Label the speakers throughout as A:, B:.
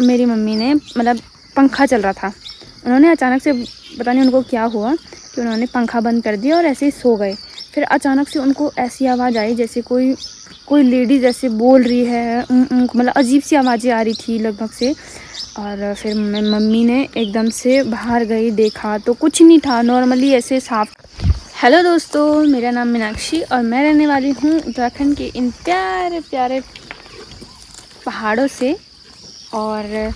A: मेरी मम्मी ने मतलब पंखा चल रहा था, उन्होंने अचानक से पता नहीं उनको क्या हुआ कि उन्होंने पंखा बंद कर दिया और ऐसे ही सो गए। फिर अचानक से उनको ऐसी आवाज़ आई जैसे कोई लेडीज़ ऐसे बोल रही है, मतलब अजीब सी आवाज़ें आ रही थी लगभग से। और फिर मम्मी ने एकदम से बाहर गई, देखा तो कुछ नहीं था, नॉर्मली ऐसे साफ। हेलो दोस्तों, मेरा नाम मीनाक्षी और मैं रहने वाली हूँ उत्तराखंड के इन प्यारे प्यारे पहाड़ों से। और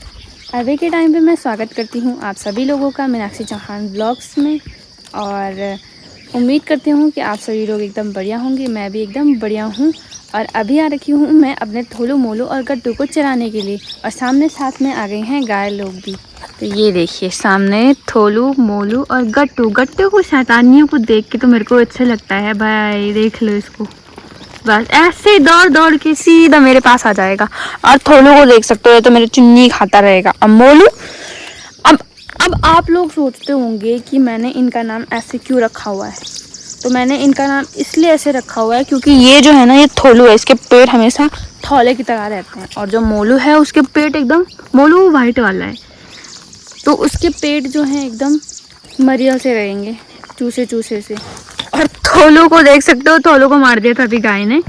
A: अभी के टाइम पे मैं स्वागत करती हूँ आप सभी लोगों का मीनाक्षी चौहान ब्लॉग्स में। और उम्मीद करती हूँ कि आप सभी लोग एकदम बढ़िया होंगे, मैं भी एकदम बढ़िया हूँ। और अभी आ रखी हूँ मैं अपने थोलू मोलू और गट्टू को चराने के लिए, और सामने साथ में आ गए हैं गाय लोग भी। तो ये देखिए सामने थोलू मोलू और गट्टू। गट्टू को शैतानियों को देख के तो मेरे को अच्छा लगता है भाई, देख लो इसको, बस ऐसे दौड़ दौड़ के सीधा मेरे पास आ जाएगा। और थोलू को देख सकते हो, तो मेरे चुन्नी खाता रहेगा। अब मोलू, अब आप लोग सोचते होंगे कि मैंने इनका नाम ऐसे क्यों रखा हुआ है। तो मैंने इनका नाम इसलिए ऐसे रखा हुआ है क्योंकि ये जो है ना, ये थोलू है, इसके पेट हमेशा थौले की तरह रहते हैं। और जो मोलू है उसके पेट एकदम, मोलू वाइट वाला है, तो उसके पेट जो है एकदम मरियल से रहेंगे, चूसे चूसे से। और थोलू को देख सकते हो, थोलू को मार दिया था अभी गाय ने।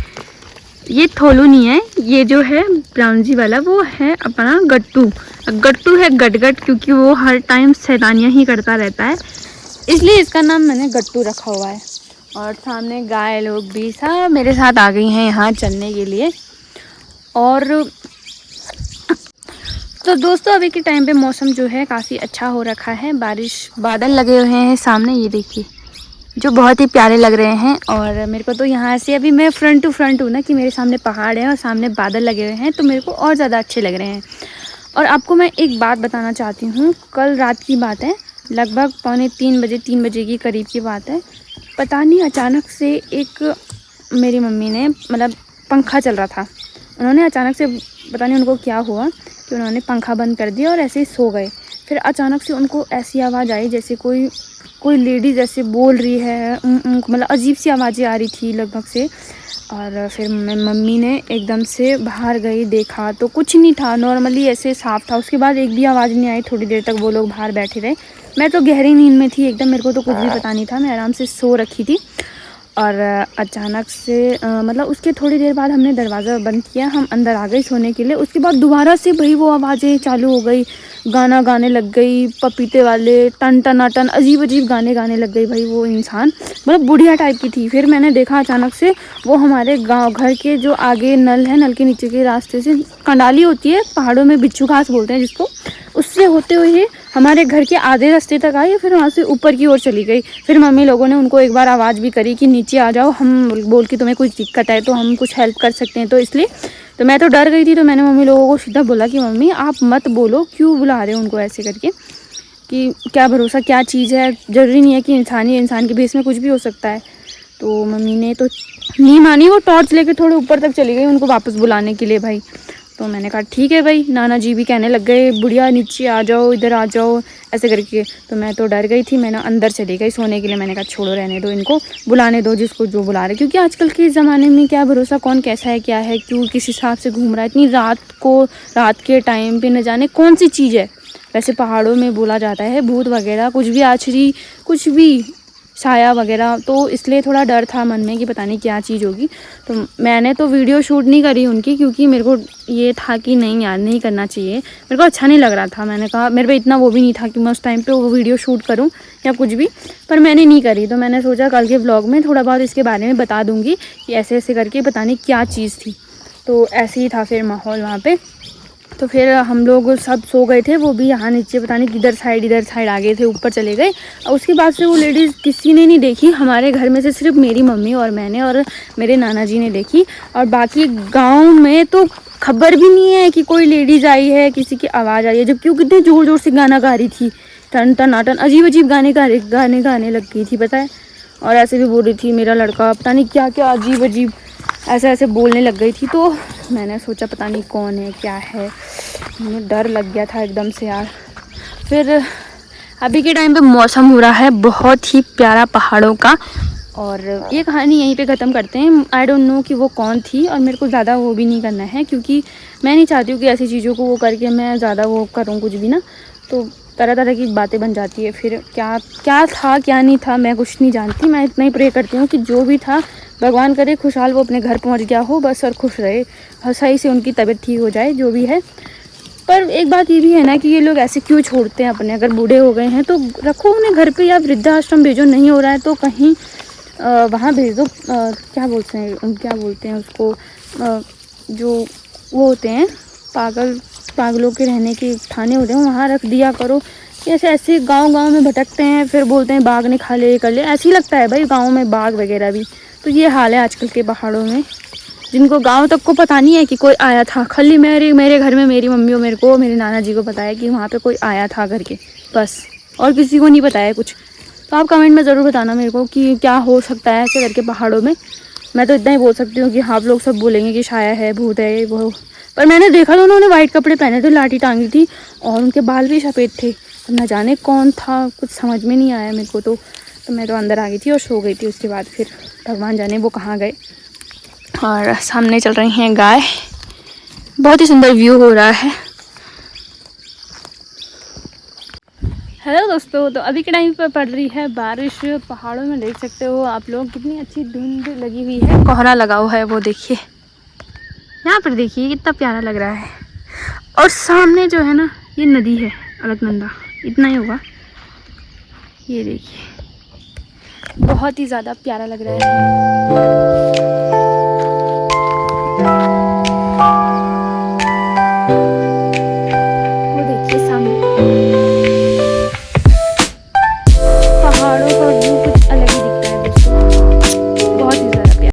A: ये थोलू नहीं है, ये जो है ब्राउन जी वाला वो है अपना गट्टू। गट्टू है गटगट, क्योंकि वो हर टाइम शैतानियाँ ही करता रहता है, इसलिए इसका नाम मैंने गट्टू रखा हुआ है। और सामने गाय लोग भी सब मेरे साथ आ गई हैं यहाँ चलने के लिए। और तो दोस्तों अभी के टाइम पे मौसम जो है काफ़ी अच्छा हो रखा है, बारिश बादल लगे हुए हैं सामने, ये देखिए, जो बहुत ही प्यारे लग रहे हैं। और मेरे को तो यहाँ से, अभी मैं फ्रंट टू फ्रंट हूँ ना, कि मेरे सामने पहाड़ है और सामने बादल लगे हुए हैं, तो मेरे को और ज़्यादा अच्छे लग रहे हैं। और आपको मैं एक बात बताना चाहती हूँ, कल रात की बात है, लगभग पौने 3 बजे की करीब की बात है। पता नहीं अचानक से एक मेरी मम्मी ने, मतलब पंखा चल रहा था, उन्होंने अचानक से पता नहीं उनको क्या हुआ कि उन्होंने पंखा बंद कर दिया और ऐसे ही सो गए। फिर अचानक से उनको ऐसी आवाज़ आई जैसे कोई लेडीज़ ऐसे बोल रही है, मतलब अजीब सी आवाज़ें आ रही थी लगभग से। और फिर मम्मी ने एकदम से बाहर गई, देखा तो कुछ नहीं था, नॉर्मली ऐसे साफ़ था। उसके बाद एक भी आवाज़ नहीं आई, थोड़ी देर तक वो लोग बाहर बैठे रहे। मैं तो गहरी नींद में थी एकदम, मेरे को तो कुछ भी पता नहीं था, मैं आराम से सो रखी थी। और अचानक से मतलब उसके थोड़ी देर बाद हमने दरवाज़ा बंद किया, हम अंदर आ गए सोने के लिए। उसके बाद दोबारा से भाई वो आवाज़ें चालू हो गई, गाना गाने लग गई, पपीते वाले टन टनाटन अजीब अजीब गाने गाने लग गई भाई। वो इंसान मतलब बुढ़िया टाइप की थी। फिर मैंने देखा अचानक से वो हमारे गांव घर के जो आगे नल है, नल के नीचे के रास्ते से कंडाली होती है, पहाड़ों में बिच्छू घास बोलते हैं जिसको, उससे होते हुए हमारे घर के आधे रास्ते तक आई, फिर वहाँ से ऊपर की ओर चली गई। फिर मम्मी लोगों ने उनको एक बार आवाज़ भी करी कि नीचे आ जाओ, हम बोल के तुम्हें कुछ दिक्कत है तो हम कुछ हेल्प कर सकते हैं, तो इसलिए। तो मैं तो डर गई थी, तो मैंने मम्मी लोगों को सीधा बोला कि मम्मी आप मत बोलो, क्यों बुला रहे हो उनको ऐसे करके, कि क्या भरोसा क्या चीज़ है, ज़रूरी नहीं है कि इंसान के भेस में कुछ भी हो सकता है। तो मम्मी ने तो नहीं मानी, वो टॉर्च लेके थोड़े ऊपर तक चली गई उनको वापस बुलाने के लिए भाई। तो मैंने कहा ठीक है भाई, नाना जी भी कहने लग गए बुढ़िया नीचे आ जाओ, इधर आ जाओ, ऐसे करके। तो मैं तो डर गई थी, मैंने अंदर चली गई सोने के लिए। मैंने कहा छोड़ो, रहने दो इनको, बुलाने दो जिसको जो बुला रहे, क्योंकि आजकल के ज़माने में क्या भरोसा कौन कैसा है, क्या है, क्यों किस हिसाब से घूम रहा है इतनी रात को, रात के टाइम पे न जाने कौन सी चीज़ है। वैसे पहाड़ों में बोला जाता है भूत वगैरह कुछ भी, आछरी कुछ भी, साया वगैरह, तो इसलिए थोड़ा डर था मन में कि पता नहीं क्या चीज़ होगी। तो मैंने तो वीडियो शूट नहीं करी उनकी, क्योंकि मेरे को ये था कि नहीं यार, नहीं करना चाहिए, मेरे को अच्छा नहीं लग रहा था। मैंने कहा मेरे पे इतना वो भी नहीं था कि मैं उस टाइम पे वो वीडियो शूट करूं या कुछ भी, पर मैंने नहीं करी। तो मैंने सोचा कल के व्लॉग में थोड़ा बहुत इसके बारे में बता दूँगी कि ऐसे ऐसे करके पता नहीं क्या चीज़ थी। तो ऐसे ही था फिर माहौल वहाँ पर। तो फिर हम लोग सब सो गए थे, वो भी यहाँ नीचे पता नहीं इधर साइड आ गए थे, ऊपर चले गए। और उसके बाद से वो लेडीज़ किसी ने नहीं देखी हमारे घर में से, सिर्फ मेरी मम्मी और मैंने और मेरे नाना जी ने देखी। और बाकी गांव में तो खबर भी नहीं है कि कोई लेडीज़ आई है, किसी की आवाज़ आई है, जबकि वो कितने ज़ोर ज़ोर से गाना गा रही थी, टन टनाटन अजीब अजीब गाने गाने लग गई थी पता है। और ऐसे भी बोल रही थी मेरा लड़का पता नहीं क्या क्या अजीब अजीब ऐसे ऐसे बोलने लग गई थी। तो मैंने सोचा पता नहीं कौन है क्या है, मुझे डर लग गया था एकदम से यार। फिर अभी के टाइम पे मौसम हो रहा है बहुत ही प्यारा पहाड़ों का, और ये कहानी यहीं पे ख़त्म करते हैं। आई डोंट नो कि वो कौन थी, और मेरे को ज़्यादा वो भी नहीं करना है, क्योंकि मैं नहीं चाहती हूँ कि ऐसी चीज़ों को वो करके मैं ज़्यादा वो करूँ कुछ भी ना, तो तरह तरह की बातें बन जाती है। फिर क्या क्या था क्या नहीं था मैं कुछ नहीं जानती। मैं इतना ही प्रे करती हूँ कि जो भी था भगवान करे खुशहाल वो अपने घर पहुँच गया हो बस, और खुश रहे, सही से उनकी तबीयत ठीक हो जाए जो भी है। पर एक बात ये भी है ना कि ये लोग ऐसे क्यों छोड़ते हैं अपने, अगर बूढ़े हो गए हैं तो रखो उन्हें घर पे या वृद्धाश्रम भेजो, नहीं हो रहा है तो कहीं वहाँ भेज दो। क्या बोलते हैं उसको, जो वो होते हैं पागलों के रहने के थाने होते हैं, वहाँ रख दिया करो। ऐसे ऐसे गांव में भटकते हैं, फिर बोलते हैं बाघ ने खा ले कर ले, ऐसे ही लगता है भाई गांव में बाघ वगैरह भी। तो ये हाल है आजकल के पहाड़ों में, जिनको गांव तक को पता नहीं है कि कोई आया था। खाली मेरे घर में मेरी मम्मी और मेरे को, मेरे नाना जी को पता है कि वहाँ पे कोई आया था घर के, बस, और किसी को नहीं पता है कुछ। तो आप कमेंट में ज़रूर बताना मेरे को कि क्या हो सकता है ऐसे करके पहाड़ों में। मैं तो इतना ही बोल सकती हूँ कि आप लोग सब बोलेंगे कि छाया है, भूत है, वो। पर मैंने देखा था उन्होंने वाइट कपड़े पहने थे, लाठी टांगी थी, और उनके बाल भी सफ़ेद थे। अब न जाने कौन था, कुछ समझ में नहीं आया मेरे को तो मैं तो अंदर आ गई थी और सो गई थी। उसके बाद फिर भगवान जाने वो कहाँ गए। और सामने चल रही हैं गाय, बहुत ही सुंदर व्यू हो रहा है। हेलो दोस्तों, तो अभी के टाइम पर पड़ रही है बारिश। पहाड़ों में देख सकते हो आप लोग कितनी अच्छी धुंध लगी हुई है, कोहरा लगा हुआ है वो देखिए, यहाँ पर देखिए कितना प्यारा लग रहा है। और सामने जो है ना ये नदी है अलकनंदा, इतना ही होगा। ये देखिए बहुत ही ज़्यादा प्यारा लग रहा है।